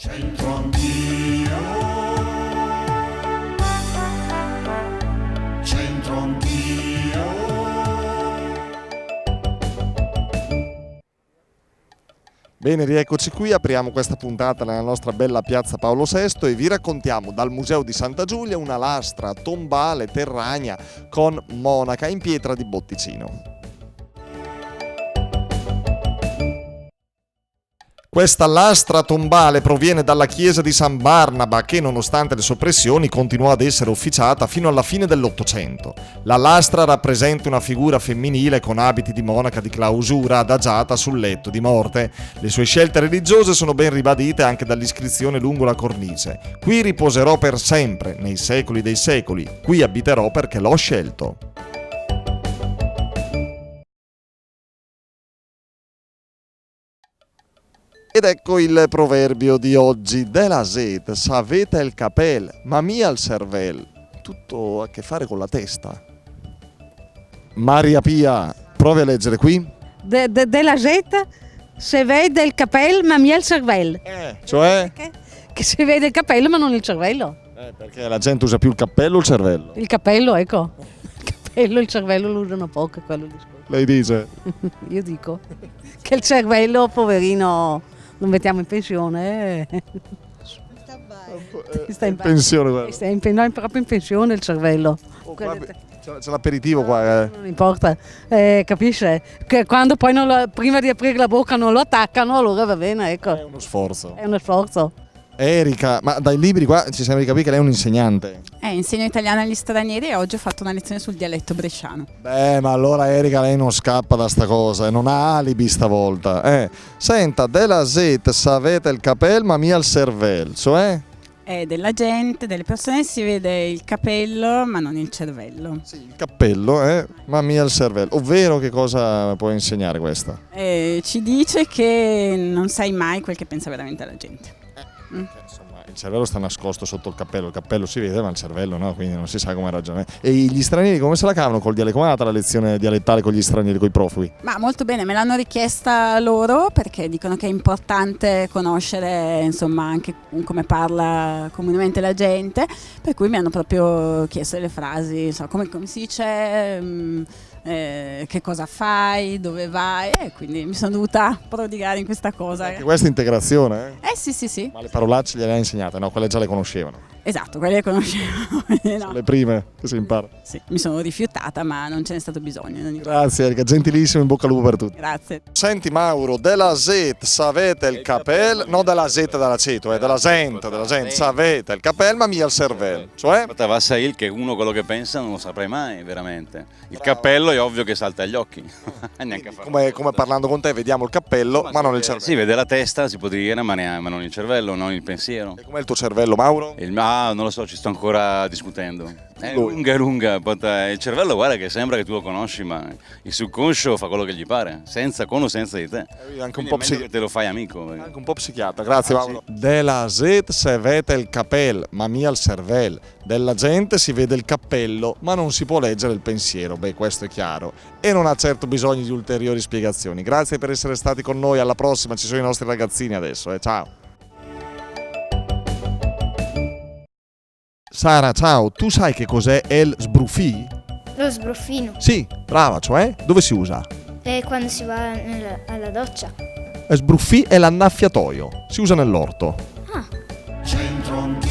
Centro anch'io, centro anch'io. Bene, rieccoci qui, apriamo questa puntata nella nostra bella piazza Paolo VI e vi raccontiamo dal Museo di Santa Giulia una lastra tombale terranea con monaca in pietra di Botticino. Questa lastra tombale proviene dalla chiesa di San Barnaba che, nonostante le soppressioni, continuò ad essere officiata fino alla fine dell'Ottocento. La lastra rappresenta una figura femminile con abiti di monaca di clausura adagiata sul letto di morte. Le sue scelte religiose sono ben ribadite anche dall'iscrizione lungo la cornice. Qui riposerò per sempre, nei secoli dei secoli. Qui abiterò perché l'ho scelto. Ed ecco il proverbio di oggi. De la zet, savete il capel, ma mia il cervel. Tutto a che fare con la testa. Maria Pia, provi a leggere qui. Della zeta si vede il capello ma mia il cervello. Cioè? Che si vede il capello ma non il cervello. Perché la gente usa più il cappello o il cervello? Il capello, ecco. Il capello e il cervello lo usano poco, è quello il discorso. Lei dice? Io dico che il cervello, poverino, lo mettiamo in pensione. Sta in pensione, guarda. No, è proprio in pensione il cervello. C'è l'aperitivo qua. Non importa, capisce? Che quando poi prima di aprire la bocca non lo attaccano, allora va bene, ecco. È uno sforzo. È uno sforzo. Erika, ma dai libri qua ci sembra di capire che lei è un insegnante. Insegno italiano agli stranieri e oggi ho fatto una lezione sul dialetto bresciano. Beh, ma allora Erika lei non scappa da sta cosa, non ha alibi stavolta. Senta, della zet savete il capel ma mia il cervel, cioè? Della gente, delle persone si vede il capello ma non il cervello. Sì, il cappello, ma mia il cervello. Ovvero che cosa può insegnare questa? Ci dice che non sai mai quel che pensa veramente la gente. Insomma, il cervello sta nascosto sotto il cappello si vede ma il cervello no, quindi non si sa come ragionare. E gli stranieri come se la cavano col dialetto? Come è andata la lezione dialettale con gli stranieri, con i profughi? Ma molto bene, me l'hanno richiesta loro perché dicono che è importante conoscere insomma anche come parla comunemente la gente, per cui mi hanno proprio chiesto delle frasi, insomma, come si dice, che cosa fai, dove vai, e quindi mi sono dovuta prodigare in questa cosa. Anche questa è integrazione, Sì. Ma le parolacce gliele ha insegnate, no? Quelle già le conoscevano. Esatto, quelle le conoscevo. Sono le prime che si impara. Sì, mi sono rifiutata, ma non ce n'è stato bisogno. Grazie Erika, gentilissimo, in bocca al lupo per tutti. Grazie. Senti Mauro, della zet savete il capel, no della zeta dall'aceto, della gente, savete il capel ma mia il cervello, cioè? Va Sail che uno quello che pensa non lo saprei mai veramente. Il cappello è ovvio che salta agli occhi. Neanche a farlo. Come parlando con te vediamo il cappello ma non il cervello. Si vede la testa, si può dire, ma non il cervello, non il pensiero. E com'è il tuo cervello Mauro? Non lo so, ci sto ancora discutendo. È lunga, il cervello guarda che sembra che tu lo conosci, ma il subconscio fa quello che gli pare, con o senza di te. Anche un Quindi po' è meglio che te lo fai amico. Anche un po' psichiatra, grazie Mauro. Della zet se vede il capel, ma mia il cervello. Della gente si vede il cappello, ma non si può leggere il pensiero. Beh, questo è chiaro. E non ha certo bisogno di ulteriori spiegazioni. Grazie per essere stati con noi, alla prossima, ci sono i nostri ragazzini adesso, ciao. Sara, ciao, tu sai che cos'è el sbruffì? Lo sbruffino. Sì, brava, cioè dove si usa? È quando si va alla doccia. Sbruffì è l'annaffiatoio, si usa nell'orto. Ah. Centro anch'io.